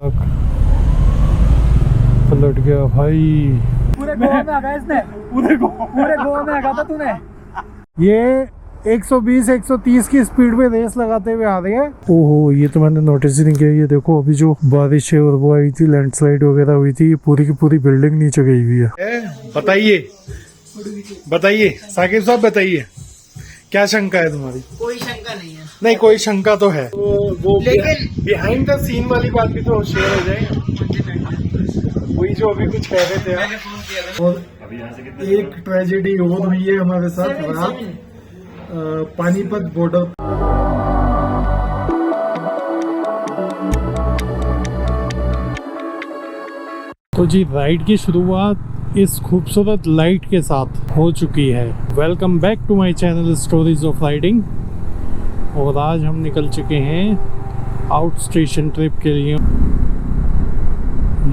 पलट गया भाई। पूरे गोवा में आ गया इसने। पूरे गोवा में आ गया था तूने। ये 120-130 की स्पीड में रेस लगाते हुए आ रहे हैं। ओहो, ये तो मैंने नोटिस ही नहीं किया। ये देखो, अभी जो बारिश है और वो आई थी, लैंडस्लाइड वगैरह हुई थी, पूरी की पूरी बिल्डिंग नीचे गई हुई है। बताइए साकिब साहब, बताइए क्या शंका है तुम्हारी? कोई शंका नहीं है। नहीं, कोई शंका तो है। तो वो लेकिन बिहाइंड द सीन वाली बात भी तो शेयर हो जाए। वही जो अभी कुछ कह रहे थे आप। मैंने फोन किया था। और एक ट्रेजेडी और हुई है हमारे साथ रात पानीपत बॉर्डर। तो जी, राइड की शुरुआत इस खूबसूरत लाइट के साथ हो चुकी है। Welcome back to my channel stories of riding. और आज हम निकल चुके हैं आउट स्टेशन ट्रिप के लिए।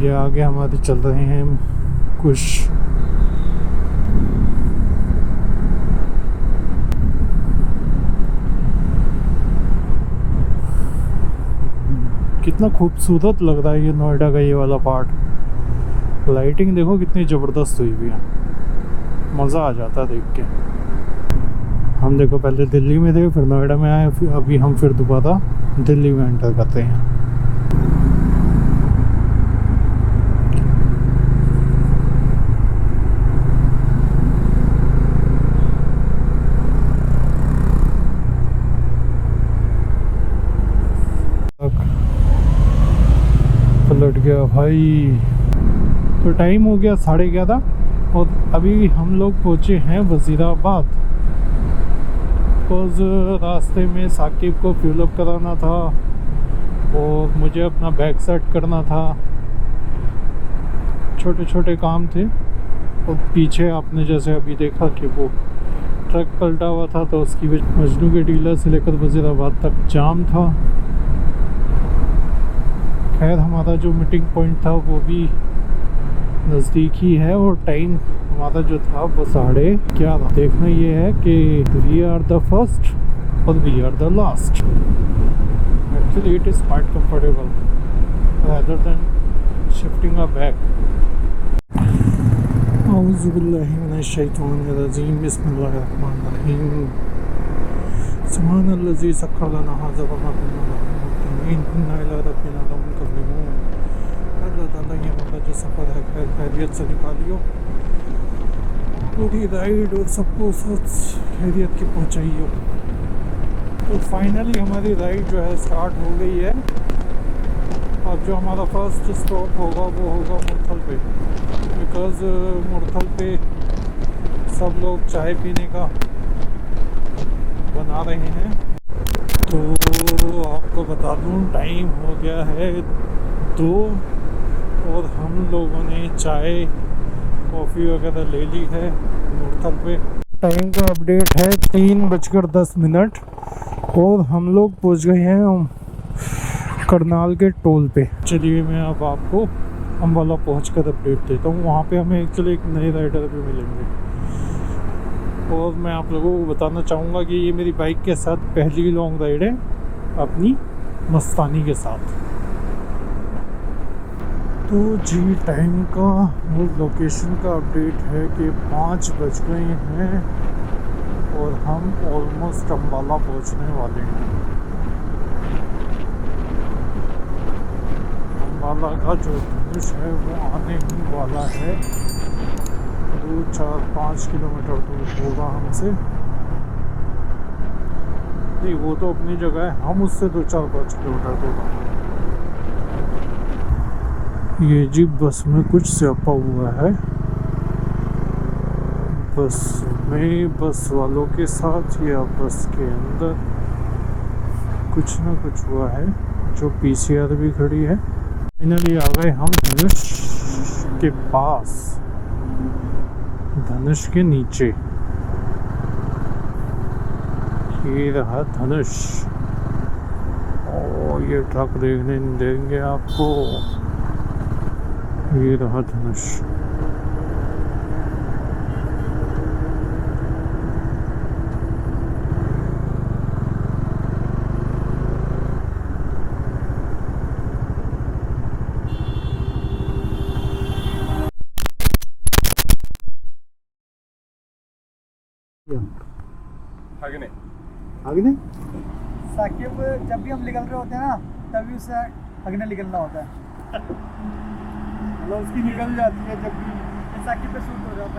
ये आगे हमारे चल रहे हैं कुछ कितना खूबसूरत लग रहा है ये नोएडा का ये वाला पार्ट। लाइटिंग देखो कितनी ज़बरदस्त हुई हुई है, मज़ा आ जाता है देख के। हम देखो पहले दिल्ली में थे, फिर नोएडा में आए, फिर अभी हम फिर दोबारा दिल्ली में एंटर करते हैं। पलट गया भाई। तो टाइम हो गया 11:30 और अभी हम लोग पहुँचे हैं वज़ीराबाद। बिकॉज रास्ते में साकिब को फ्यूल अप कराना था और मुझे अपना बैग सेट करना था। छोटे छोटे काम थे। और पीछे आपने जैसे अभी देखा कि वो ट्रक पलटा हुआ था, तो उसकी वजह मजनू के डीलर से लेकर वज़ीराबाद तक जाम था। खैर, हमारा जो मीटिंग पॉइंट था वो भी नज़दीक ही है और टाइम हमारा जो था वो 11:30। देखना ये है कि वी आर द फर्स्ट और we are the last. Actually it is quite comfortable rather than shifting a back. औज़ु बिल्लाहि मिनश शैतानिर रजीम। बिस्मिल्लाहिर रहमानिर रहीम। सुब्हानल्लज़ी सख्खर लना हाज़ा व मा कुन्ना लहू मुक़रिनीन इन्ना इला रब्बिना लमुनक़लिबून। अल्लाह ताला ये हमारा जो सफ़र है खैर खैरियत से निकालियो, पूरी राइड और सबको खैरियत की पहुँचाइयो। तो फाइनली हमारी राइड जो है स्टार्ट हो गई है। अब जो हमारा फर्स्ट स्टॉप होगा वो होगा मुरथल पे। बिकॉज़ मुरथल पे सब लोग चाय पीने का बना रहे हैं। तो आपको बता दूं, टाइम हो गया है 2 और हम लोगों ने चाय कॉफ़ी वगैरह ले ली है मुरथल पे। टाइम का अपडेट है 3:10 और हम लोग पहुंच गए हैं करनाल के टोल पे। चलिए मैं अब आपको अम्बाला पहुंचकर अपडेट देता हूँ। वहाँ पे हमें एक्चुअली एक नए राइडर भी मिलेंगे और मैं आप लोगों को बताना चाहूँगा कि ये मेरी बाइक के साथ पहली लॉन्ग राइड है अपनी मस्तानी के साथ। तो जी, टाइम का और लोकेशन का अपडेट है कि 5 बज गए हैं और हम ऑलमोस्ट अम्बाला पहुंचने वाले हैं। अम्बाला का जो धनुष है वो आने ही वाला है। 2, 4, 5 किलोमीटर दूर होगा हमसे। नहीं, वो तो अपनी जगह है, हम उससे 2, 4, 5 किलोमीटर दूर। ये जी बस में कुछ स्यापा हुआ है। बस में बस वालों के साथ या बस के अंदर कुछ ना कुछ हुआ है। जो पीसीआर भी खड़ी है। फाइनली आ गए हम धनुष के पास, धनुष के नीचे। ये रहा धनुष। और ये ट्रक देखने नहीं देंगे आपको। ये रहा धनुष। क्या हगने आगे साकिब जब भी हम निकल रहे होते हैं ना तभी उससे हगने निकलना होता है। मतलब उसकी निकल जाती है जब भी। ये साकिब पे शूट हो रहा है।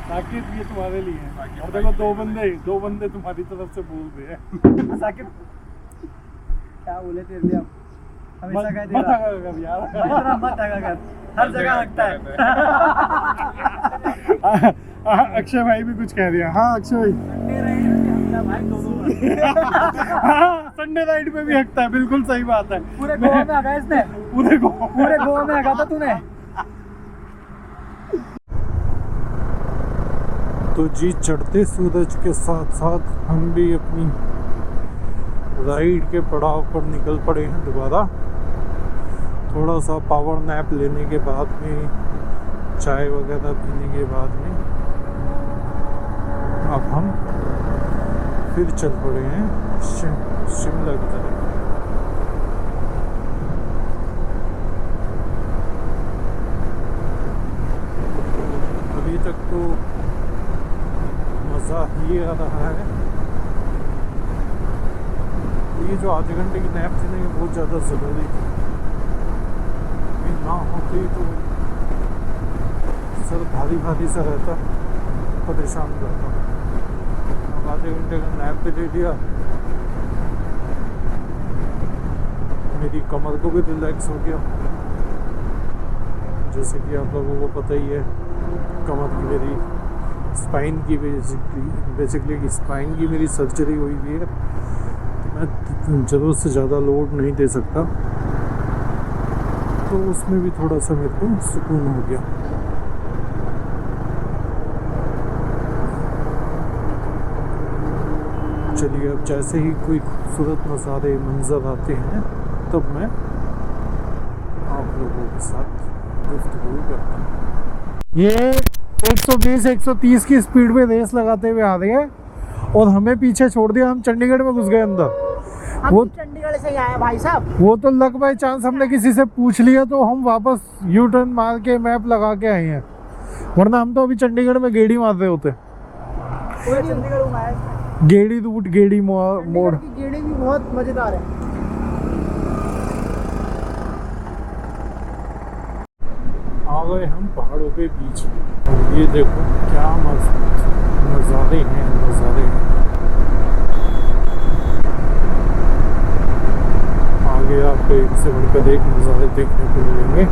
साकिब ये तुम्हारे लिए है साकिब और देखो दो बंदे तुम्हारी तरफ से बोल रहे हैं। साकिब क्या बोले तेरे लिए अब हमेशा कह दे मत रहा आगा कर यार। मत आगा कर हर जगह हकता है। अक्षय भाई भी कुछ कह दिया। हाँ अक्षय भाई भाई दोनों हाँ संडे नाइट पे भी हकता है, बिल्कुल सही बात है। पूरे गोवा में हगा इसने। पूरे गोवा में हगा था तूने। तो जी चढ़ते सूरज के साथ साथ हम भी अपनी राइड के पड़ाव पर निकल पड़े हैं दोबारा। थोड़ा सा पावर नैप लेने के बाद में, चाय वगैरह पीने के बाद में अब हम फिर चल पड़े हैं शिमला की तरफ। अभी तक तो मज़ा ही आ रहा है। ये जो आधे घंटे की नैप थी ना ये बहुत ज़्यादा ज़रूरी थी। ये ना होती तो सर भारी भारी सा रहता, परेशान करता। अब आधे घंटे का नैप भी ले लिया, मेरी कमर को भी रिलैक्स हो गया। जैसे कि आप लोगों को पता ही है कमर की मेरी स्पाइन की बेसिकली स्पाइन की मेरी सर्जरी हुई हुई है। मैं ज़रूरत से ज़्यादा लोड नहीं दे सकता, तो उसमें भी थोड़ा सा मेरे को सुकून हो गया। चलिए अब जैसे ही कोई खूबसूरत नज़ारे मंजर आते हैं तब मैं आप लोगों के साथ गुफ्तगू करता हूँ। ये 120-130 की स्पीड में रेस लगाते हुए आ रहे हैं और हमें पीछे छोड़ दिया। हम चंडीगढ़ में घुस गए अंदर। वो चंडीगढ़ से ही आया भाई साहब। वो तो लक बाई चांस हमने किसी से पूछ लिया तो हम वापस यू टर्न मार के मैप लगा के आए हैं, वरना हम तो अभी चंडीगढ़ में गेड़ी मार रहे होते। चंडीगढ़ घुमाया, गेड़ी रूट, गेड़ी मोड़। की गेड़ी भी बहुत मजेदार है। आ गए हम पहाड़ों के बीच में और ये देखो क्या मस्त नज़ारे हैं। आगे आपको एक से बढ़कर एक नज़ारे देखने को मिलेंगे।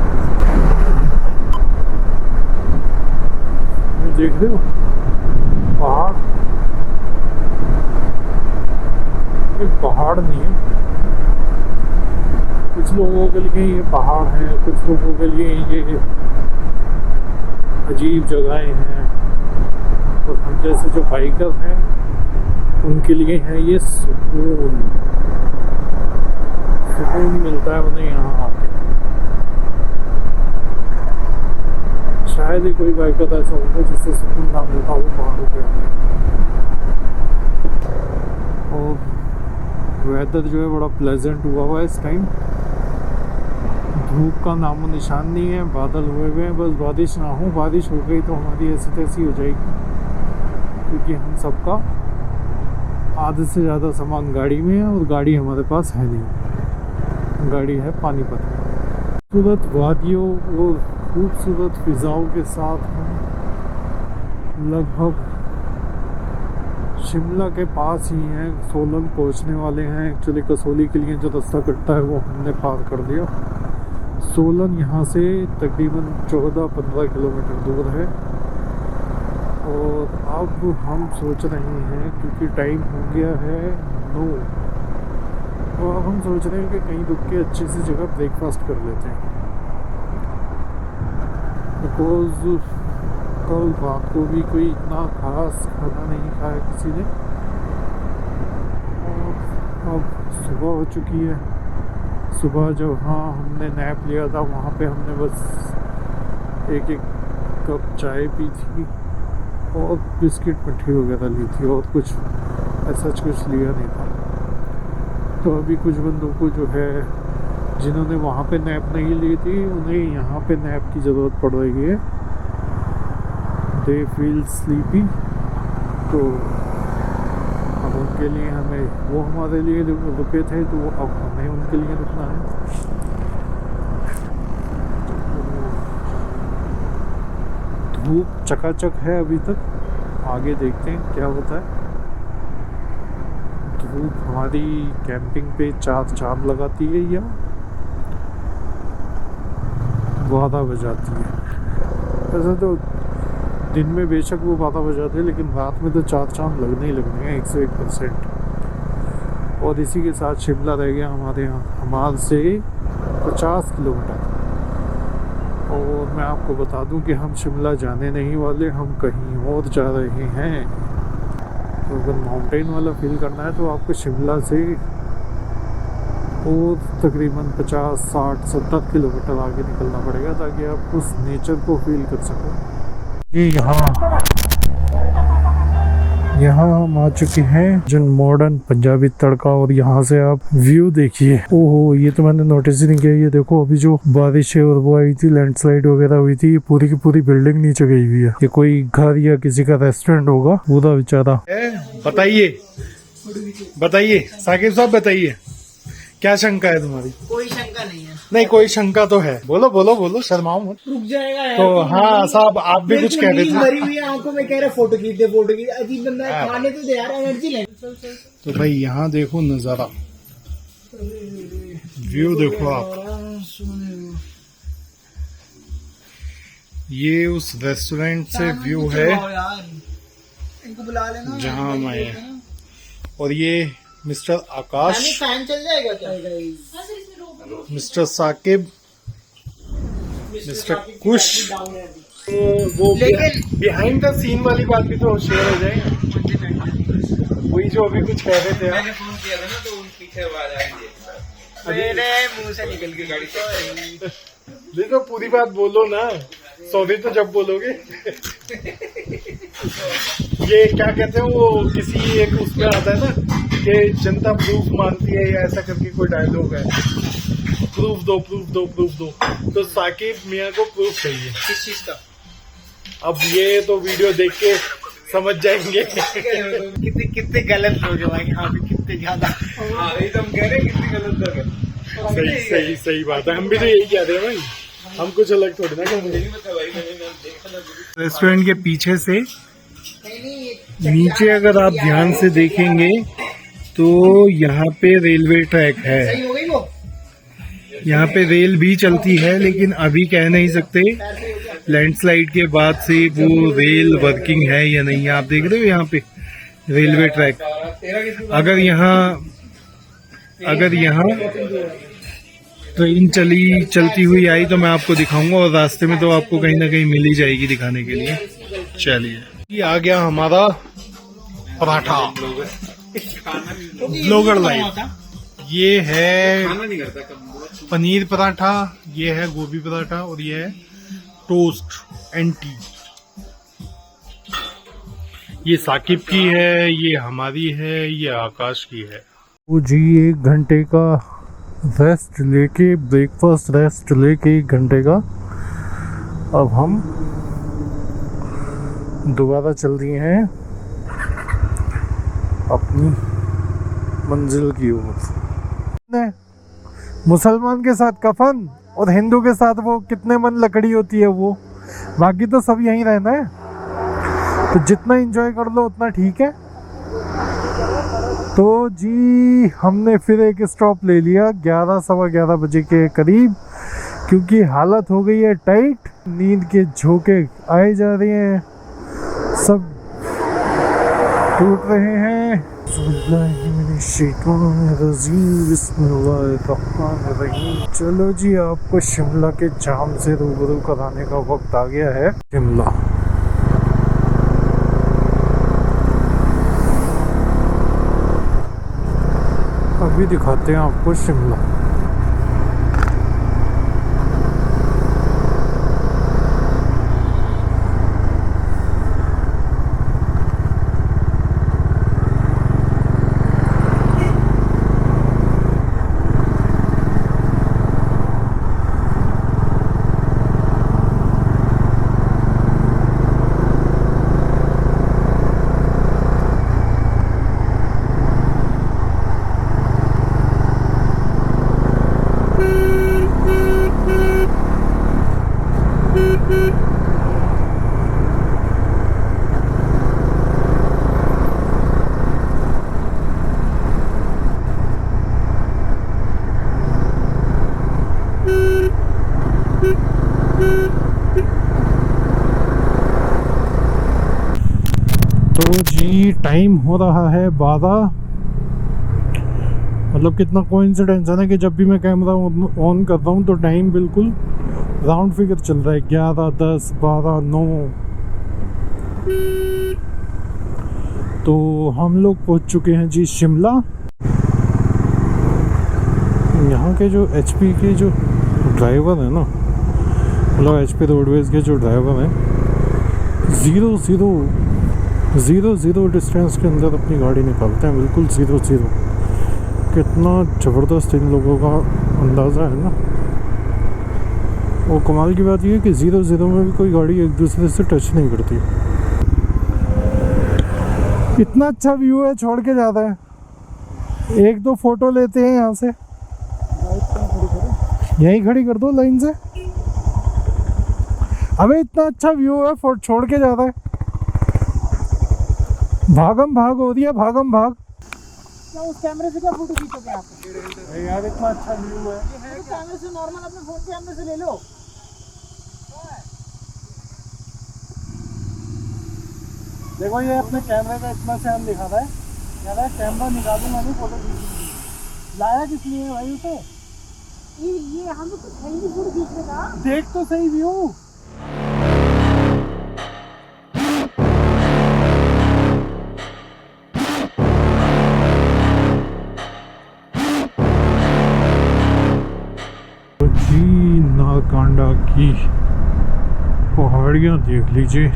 ये देख रहे हो पहाड़, ये पहाड़ नहीं है। कुछ लोगों के लिए ये पहाड़ है, कुछ लोगों के लिए ये अजीब जगहें हैं, और हम जैसे जो बाइकर हैं उनके लिए है ये सुकून मिलता है उन्हें यहाँ आके। शायद ही कोई बाइकर ऐसा होगा जिससे सुकून ना मिलता हो पहाड़ों पे आके। और वेदर जो है बड़ा प्लेजेंट हुआ हुआ है इस टाइम। धूप का नामो निशान नहीं है, बादल हुए हुए हैं, बस बारिश ना हो। बारिश हो गई तो हमारी ऐसी तैसी हो जाएगी, क्योंकि हम सबका आधे से ज़्यादा सामान गाड़ी में है और गाड़ी हमारे पास है नहीं। गाड़ी है पानीपत में। खूबसूरत वादियों और खूबसूरत फिजाओं के साथ हम लगभग शिमला के पास ही हैं, सोलन पहुंचने वाले हैं। एक्चुअली कसौली के लिए जो रास्ता कटता है वो हमने पार कर दिया। सोलन यहाँ से तकरीबन 14-15 किलोमीटर दूर है। और अब हम सोच रहे हैं, क्योंकि टाइम हो गया है 9, तो अब हम सोच रहे हैं कि कहीं रुक के अच्छी सी जगह ब्रेकफास्ट कर लेते हैं, बिकॉज कल रात को भी कोई इतना खास खाना नहीं खाया किसी ने। और अब सुबह हो चुकी है। सुबह जब हमने नैप लिया था वहाँ पे हमने बस एक कप चाय पी थी और बिस्किट मट्ठी वगैरह ली थी, और कुछ ऐसा कुछ लिया नहीं था। तो अभी कुछ बंदों को जो है जिन्होंने वहाँ पे नैप नहीं ली थी उन्हें यहाँ पे नैप की ज़रूरत पड़ रही है। दे फील स्लीपी तो अब उनके लिए हमें, वो हमारे लिए रुके थे तो अब हमें उनके लिए रुकना है। धूप चकाचक है अभी तक, आगे देखते हैं क्या होता है। धूप हमारी कैंपिंग पे चार चांद लगाती है या बाधा बजाती है। ऐसे तो दिन में बेशक वो बाधा बजाते हैं, लेकिन रात में तो चार चांद लगने ही लगने हैं 101%। और इसी के साथ शिमला रह गया हमारे यहाँ, हमारे से 50 किलोमीटर। और मैं आपको बता दूं कि हम शिमला जाने नहीं वाले, हम कहीं और जा रहे हैं। तो अगर माउंटेन वाला फील करना है तो आपको शिमला से और तकरीबन 50, 60, 70 किलोमीटर आगे निकलना पड़ेगा ताकि आप उस नेचर को फील कर सको। ये यहाँ हम आ चुके हैं जन मॉडर्न पंजाबी तड़का, और यहाँ से आप व्यू देखिए। ओहो, ये तो मैंने नोटिस ही नहीं किया। ये देखो, अभी जो बारिश है और वो आई थी, लैंडस्लाइड वगैरह हुई थी, ये पूरी की पूरी बिल्डिंग नीचे गई हुई है। ये कोई घर या किसी का रेस्टोरेंट होगा पूरा बेचारा। बताइए साकिब साहब, बताइए क्या शंका है तुम्हारी? कोई शंका नहीं है। नहीं, कोई शंका तो है। बोलो बोलो बोलो, शर्माओ मत। रुक जाएगा यार। तो हाँ साहब, आप भी कुछ कह रहे थे। मरी हुई आंखों में कह रहे फोटो खींच दे, फोटो खींच। अजीब बंदा है, खाने तो दे यार, एनर्जी ले। तो भाई यहाँ देखो नजारा, व्यू देखो आप। ये उस रेस्टोरेंट से व्यू है इनको बुला लेना जहाँ हम आए हैं। और ये मिस्टर आकाश, फैन चल जाएगा क्या? मिस्टर साकिब, मिस्टर कुश। तो वो बिहाइंड द सीन वाली बात भी तो शेयर हो जाएगी। वही जो अभी कुछ कह रहे थे। मैंने फोन किया था ना, तो उन पीछे आवाज आएंगे। मेरे मुंह से निकल गई गाड़ी। देखो, पूरी बात बोलो ना, सॉरी तो जब बोलोगे। ये क्या कहते हैं, वो किसी एक उसमें आता है ना कि जनता प्रूफ मांगती है, या ऐसा करके कोई डायलॉग है, प्रूफ दो प्रूफ दो प्रूफ दो। तो साकिब मियाँ को प्रूफ चाहिए। किस चीज का? अब ये तो वीडियो देख के समझ जाएंगे। कितने कितने गलत लोग हैं भाई यहाँ पे, कितने ज्यादा। हम कह रहे हैं कितनी गलत लोग हैं। सही सही सही बात है, हम भी तो यही कह रहे हैं भाई, हम कुछ अलग थोड़ी ना कहेंगे। रेस्टोरेंट के पीछे से नीचे अगर आप ध्यान से देखेंगे तो यहाँ पे रेलवे ट्रैक है। सही हो गई वो? यहाँ पे रेल भी चलती है, लेकिन अभी कह नहीं सकते लैंडस्लाइड के बाद से वो रेल वर्किंग है या नहीं। आप देख रहे हो यहाँ पे रेलवे ट्रैक। अगर यहाँ ट्रेन चलती हुई आई तो मैं आपको दिखाऊंगा, और रास्ते में तो आपको कहीं ना कहीं मिल ही जाएगी दिखाने के लिए। चलिए, ये आ गया हमारा पराठा, ब्लॉगर लाइव। ये है पनीर पराठा, ये है गोभी पराठा, और ये है टोस्ट एंड टी। ये साकिब की है, ये हमारी है, ये आकाश की है। वो जी 1 घंटे का रेस्ट लेके, ब्रेकफास्ट रेस्ट लेके 1 घंटे का, अब हम दोबारा चल रही हैं अपनी मंजिल की ओर। मुसलमान के साथ कफन और हिंदू के साथ वो कितने मन लकड़ी होती है वो, बाकी तो सब यहीं रहना है। तो जितना एंजॉय कर लो उतना ठीक है। तो जी हमने फिर एक स्टॉप ले लिया 11, सवा 11 बजे के करीब, क्योंकि हालत हो गई है टाइट। नींद के झोंके आए जा रहे हैं, सब टूट रहे हैं। चलो जी, आपको शिमला के जाम से रूबरू कराने का वक्त आ गया है। शिमला अभी दिखाते हैं आपको शिमला। तो जी टाइम हो रहा है 12। मतलब कितना कोइंसिडेंस है ना कि जब भी मैं कैमरा ऑन करता हूँ तो टाइम बिल्कुल राउंड फिगर चल रहा है, 11, 10, 12, 9। तो हम लोग पहुँच चुके हैं जी शिमला। यहाँ के जो HP के जो ड्राइवर है ना, मतलब HP रोडवेज़ के जो ड्राइवर हैं, 0 डिस्टेंस के अंदर अपनी गाड़ी निकालते हैं, बिल्कुल 0। कितना ज़बरदस्त इन लोगों का अंदाज़ा है ना। और कमाल की बात यह है कि 0 में भी कोई गाड़ी एक दूसरे से टच नहीं करती। इतना अच्छा व्यू है, छोड़ के जाता है। 1-2 फोटो लेते हैं यहाँ से, यहीं खड़ी कर दो लाइन से। अबे इतना अच्छा व्यू है, छोड़ के जाता है। भागम भाग हो रही है, भागम भाग। क्या उस कैमरे से क्या फोटो खींचोगे आप? अरे यार इतना अच्छा व्यू है। तो कैमरे से नॉर्मल अपने फोन के कैमरे से ले लो। देखो ये अपने कैमरे का इतना से दिखा रहा है, कह रहा है कैमरा निकालूंगा नहीं, फोटो खींचूंगी। लाया किस लिए है भाई उसे? ये हम तो कुछ है ही नहीं फोटो खींचने का। देख तो सही व्यू। जी नालकांडा की पहाड़ियाँ देख लीजिए,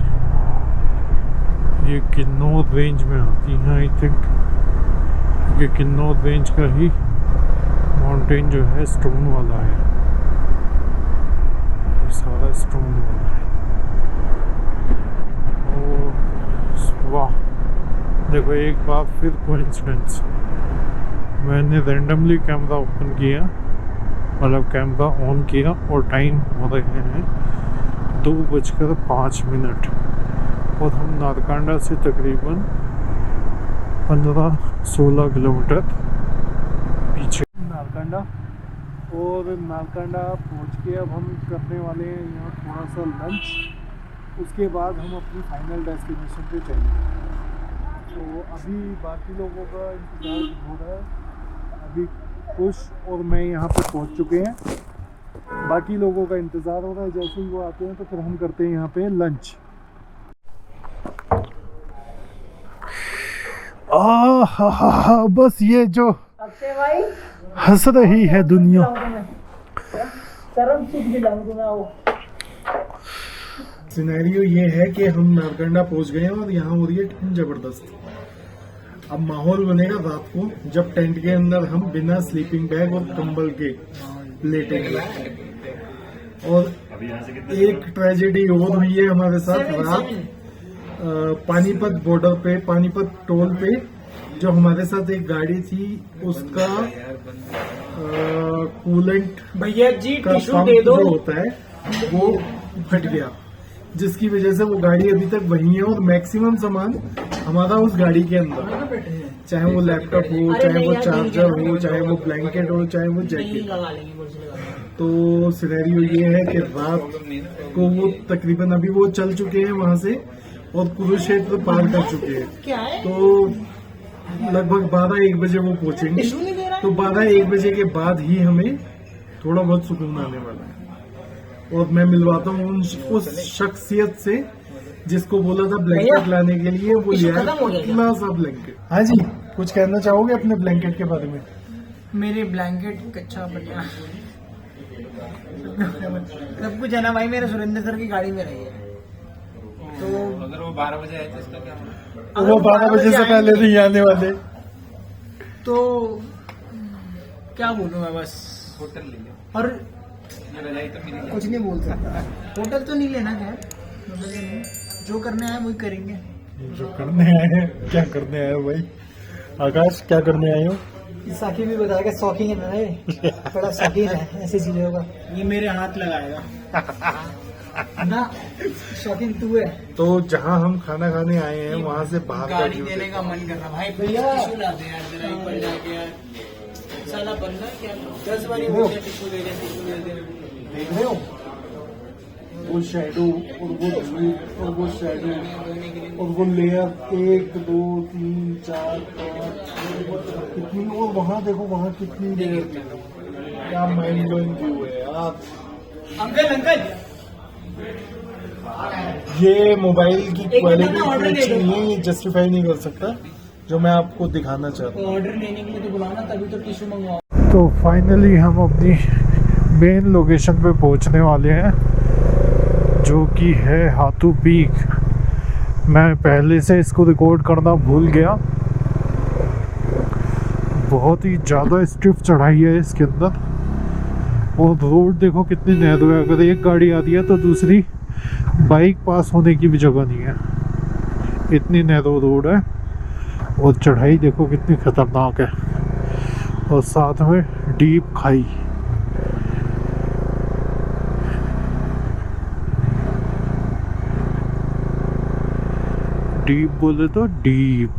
ये किन्नौर रेंज में आती हैं आई थिंक। ये किन्नौर रेंज का ही माउंटेन जो है स्टोन वाला है, ये सारा स्टोन वाला है। और वाह देखो एक बार फिर कोइंसिडेंस, मैंने रैंडमली कैमरा ओपन किया, मतलब कैमरा ऑन किया और टाइम हो रहे हैं 2:05 और हम नालकांडा से तकरीबन 15-16 किलोमीटर पीछे नालकांडा। और नालकांडा पहुंच के अब हम करने वाले हैं यहाँ थोड़ा सा लंच, उसके बाद हम अपनी फाइनल डेस्टिनेशन पे चलेंगे। तो अभी बाकी लोगों का इंतज़ार हो रहा है, अभी कुश और मैं यहाँ पे पहुँच चुके हैं, बाकी लोगों का इंतज़ार हो रहा है। जैसे ही वो आते हैं तो फिर हम करते हैं यहाँ पे लंच। बस ये जो भाई हंस रही है दुनिया। सिनेरियो ये है कि हम नालकंडा पहुंच गए हैं और यहाँ हो रही है ठंड जबरदस्त। अब माहौल बनेगा रात को जब टेंट के अंदर हम बिना स्लीपिंग बैग और कंबल के लेटेंगे। और एक ट्रेजेडी और हुई है हमारे साथ रात पानीपत बॉर्डर पे, पानीपत टोल पे, जो हमारे साथ एक गाड़ी थी उसका कूलेंट भैया जी का पंप जो होता है वो फट गया, जिसकी वजह से वो गाड़ी अभी तक वहीं है और मैक्सिमम सामान हमारा उस गाड़ी के अंदर, चाहे वो लैपटॉप हो, चाहे वो चार्जर हो, चाहे वो ब्लैंकेट हो, चाहे वो जैकेट। तो सिनेरियो ये है कि रात को वो तकरीबन अभी वो चल चुके हैं वहां से और कुरुक्षेत्र पार कर चुके हैं, तो लगभग 12-1 बजे वो पहुंचेंगे। तो 12-1 बजे के बाद ही हमें थोड़ा बहुत सुकून आने वाला है। और मैं मिलवाता हूँ उस शख्सियत से जिसको बोला था ब्लैंकेट लाने के लिए, वो लिया है पतला सा ब्लैंकेट। हाँ जी, कुछ कहना चाहोगे अपने ब्लैंकेट के बारे में? मेरे ब्लैंकेट अच्छा बढ़िया सब कुछ है ना भाई, मेरे सुरेंद्र सर की गाड़ी में रही है। तो अगर वो 12 बजे आए तो इसका क्या होगा? वो 12 बजे से पहले नहीं आने वाले। तो क्या बोलूं मैं, बस होटल ले लो और ये रजाई तो मिलेगी। कुछ नहीं बोल सकता। होटल तो नहीं लेना, खैर होटल तो नहीं, जो करने आए वही करेंगे। जो करने आए हैं, क्या करने आए हो भाई? आकाश क्या करने आए हो? साकी भी बताएगा, शौकीन है ना ये, बड़ा शौकीन है ऐसी चीजों का। ये मेरे हाथ लगाएगा ना, शौकीन तू है। तो जहाँ हम खाना खाने आए हैं वहाँ से बाहर का गाड़ी view देने का देखो। मन कर रहा भाई, भैया टिश्यू ला दे यार जरा, एक बार जाके यार साला बंदा क्या 10 बारी बोल दिया टिश्यू दे दे, टिश्यू दे दे। देख रहे हो वो शैडो और वो धूप और वो शैडो और वो लेयर 1 2 3 4 5 कितनी, और वहाँ देखो वहाँ कितनी लेयर थी। क्या माइंड ब्लोइंग व्यू है यार। अंकल अंकल ये मोबाइल की एक क्वालिटी मिनट, ऑर्डर इतनी ले अच्छी लो। नहीं है, ये जस्टिफाई नहीं कर सकता जो मैं आपको दिखाना चाहता हूँ। ऑर्डर लेने के लिए तो बुलाना, तभी तो टिश्यू मंगवाओ। तो फाइनली हम अपनी मेन लोकेशन पे पहुंचने वाले हैं, जो कि है हाथू पीक। मैं पहले से इसको रिकॉर्ड करना भूल गया। बहुत ही ज़्यादा स्टिफ चढ़ाई है इसके अंदर, और रोड देखो कितनी नैरो है। अगर एक गाड़ी आती है तो दूसरी बाइक पास होने की भी जगह नहीं है, इतनी नैरो रोड है। और चढ़ाई देखो कितनी खतरनाक है, और साथ में डीप खाई। डीप बोले तो डीप।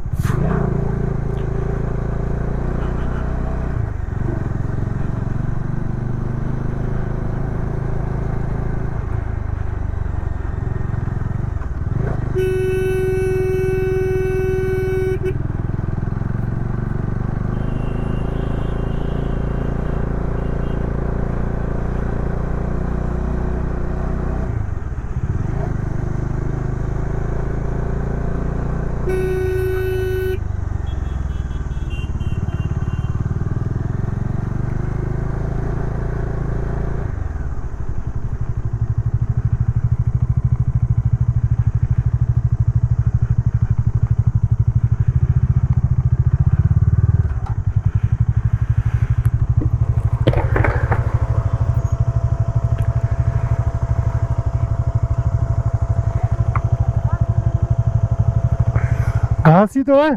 घास ही तो है।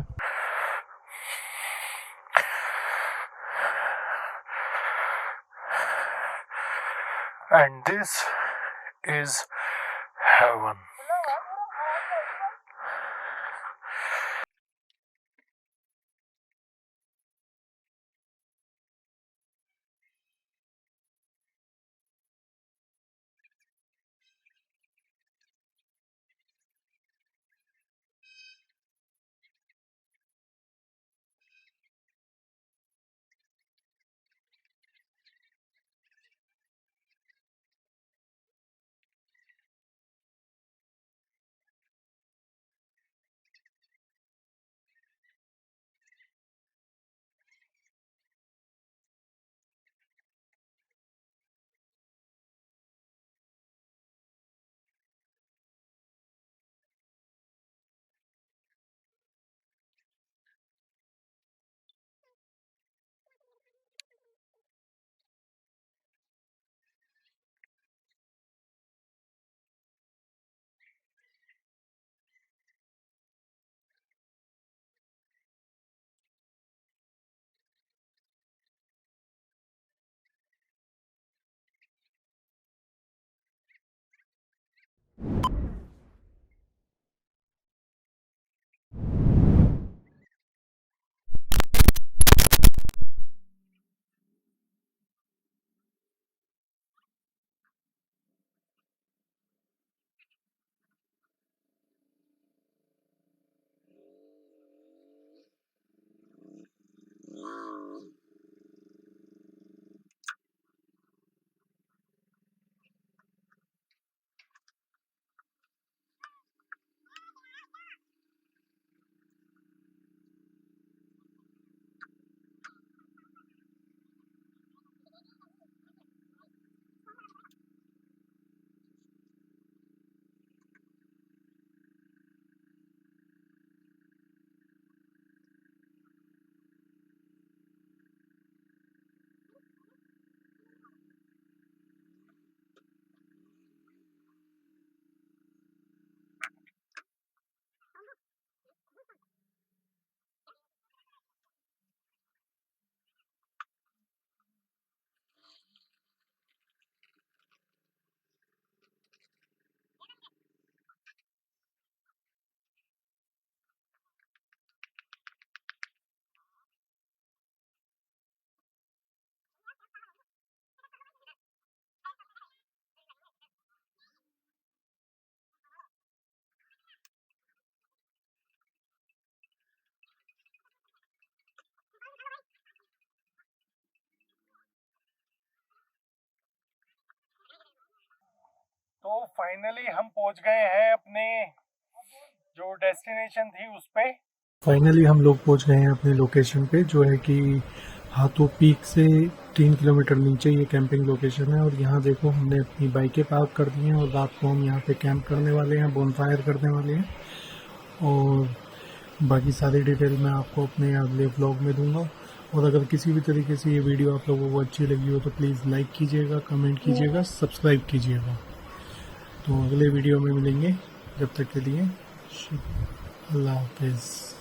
And this is heaven. तो फाइनली हम पहुंच गए हैं अपने जो डेस्टिनेशन थी उस पे। फाइनली हम लोग पहुंच गए हैं अपनी लोकेशन पे, जो है कि हाथों पीक से 3 किलोमीटर नीचे ये कैंपिंग लोकेशन है। और यहाँ देखो हमने अपनी बाइकें पार्क कर दी हैं और रात को हम यहाँ पे कैंप करने वाले हैं, बोनफायर करने वाले हैं। और बाकी सारी डिटेल मैं आपको अपने अगले व्लॉग में दूंगा। और अगर किसी भी तरीके से ये वीडियो आप लोगों को अच्छी लगी हो तो प्लीज़ लाइक कीजिएगा, कमेंट कीजिएगा, सब्सक्राइब कीजिएगा। तो अगले वीडियो में मिलेंगे, जब तक के लिए अल्लाह हाफिज़।